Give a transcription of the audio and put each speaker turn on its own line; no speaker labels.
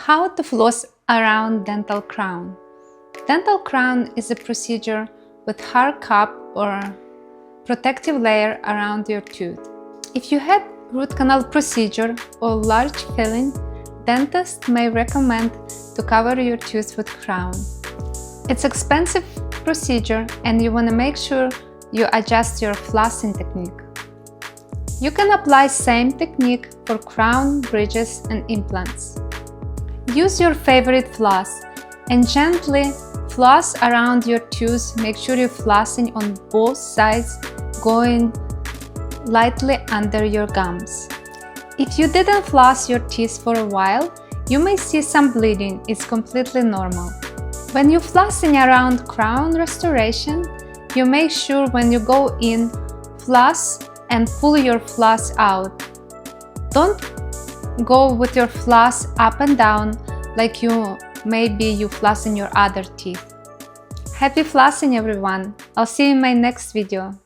How to floss around dental crown. Dental crown is a procedure with hard cap or protective layer around your tooth. If you had root canal procedure or large filling, dentists may recommend to cover your tooth with crown. It's an expensive procedure and you want to make sure you adjust your flossing technique. You can apply same technique for crown, bridges, and implants. Use your favorite floss and gently floss around your tooth. Make sure you're flossing on both sides, going lightly under your gums. If you didn't floss your teeth for a while, you may see some bleeding. It's completely normal. When you're flossing around crown restoration, you make sure when you go in, floss and pull your floss out. Don't go with your floss up and down like you flossing your other teeth. Happy flossing, everyone! I'll see you in my next video.